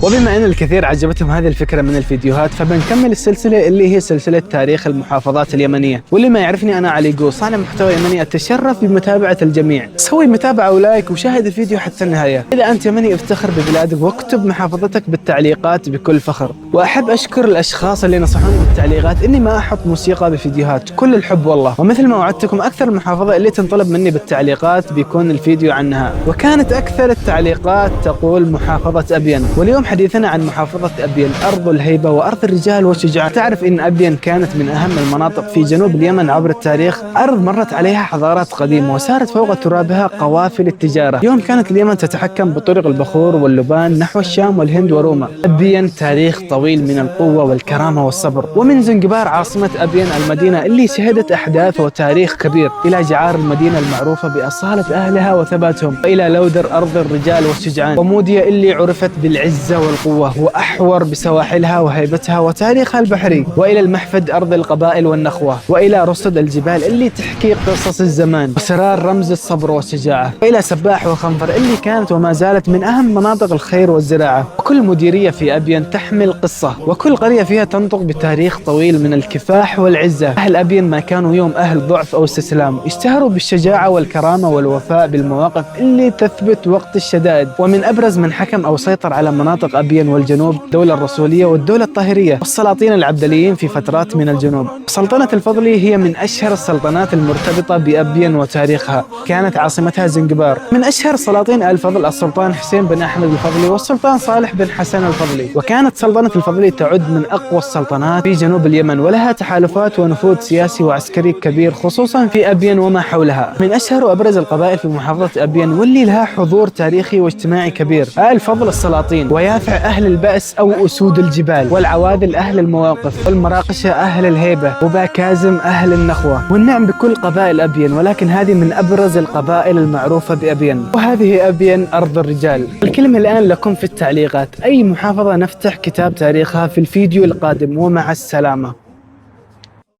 وبما أن الكثير عجبتهم هذه الفكرة من الفيديوهات، فبنكمل السلسلة اللي هي سلسلة تاريخ المحافظات اليمنية. واللي ما يعرفني أنا علي جو، صانع محتوى يمني أتشرف بمتابعة الجميع. سوي متابعة ولايك وشاهد الفيديو حتى النهاية. إذا أنت يمني افتخر ببلادك واكتب محافظتك بالتعليقات بكل فخر. وأحب أشكر الأشخاص اللي نصحوني بالتعليقات إني ما أحط موسيقى بفيديوهات، كل الحب والله. ومثل ما وعدتكم أكثر المحافظة اللي تنطلب مني بالتعليقات بيكون الفيديو عنها، وكانت أكثر التعليقات تقول محافظة أبين. واليوم حديثنا عن محافظة أبين، أرض الهيبة وأرض الرجال والشجاعة. تعرف إن أبين كانت من أهم المناطق في جنوب اليمن عبر التاريخ، أرض مرت عليها حضارات قديمة وسارت فوق ترابها قوافل التجارة. يوم كانت اليمن تتحكم بطرق البخور واللبان نحو الشام والهند وروما. أبين تاريخ طويل من القوة والكرامة والصبر. ومن زنجبار عاصمة أبين المدينة اللي شهدت أحداث وتاريخ كبير، إلى جعار المدينة المعروفة بأصالة أهلها وثباتهم، وإلى لودر أرض الرجال والشجعان، وموديا اللي عرفت بالعزة والقوة، وأحور بسواحلها وهيبتها وتاريخها البحري، وإلى المحفد أرض القبائل والنخوة، وإلى رصد الجبال اللي تحكي قصص الزمان وسرار رمز الصبر والشجاعة، وإلى سباح وخنفر اللي كانت وما زالت من أهم مناطق الخير والزراعة. وكل مديرية في أبين تحمل قصة، وكل قرية فيها تنطق بتاريخ طويل من الكفاح والعزة. أهل أبين ما كانوا يوم أهل ضعف أو استسلام، اشتهروا بالشجاعة والكرامة والوفاء بالمواقف اللي تثبت وقت الشدائد. ومن أبرز من حكم أو سيطر على مناطق أبين والجنوب الدولة الرسولية والدولة الطاهرية والسلاطين العبدليين في فترات من الجنوب. سلطنة الفضلي هي من أشهر السلطنات المرتبطة بأبين وتاريخها، كانت عاصمتها زنجبار. من أشهر سلاطين الفضل السلطان حسين بن أحمد الفضلي والسلطان صالح بن حسن الفضلي. وكانت سلطنة الفضلي تعد من أقوى السلطنات في جنوب اليمن، ولها تحالفات ونفوذ سياسي وعسكري كبير خصوصا في أبين وما حولها. من أشهر وأبرز القبائل في محافظة أبين واللي لها حضور تاريخي واجتماعي كبير، آل فضل السلاطين، ويافع أهل البأس أو أسود الجبال، والعواذل أهل المواقف، والمراقشة أهل الهيبة، وباكازم أهل النخوة. والنعم بكل قبائل أبين، ولكن هذه من أبرز القبائل المعروفة بأبين. وهذه أبين أرض الرجال. الكلمة الآن لكم في التعليقات، أي محافظة نفتح كتاب تاريخها في الفيديو القادم، ومع السلامة.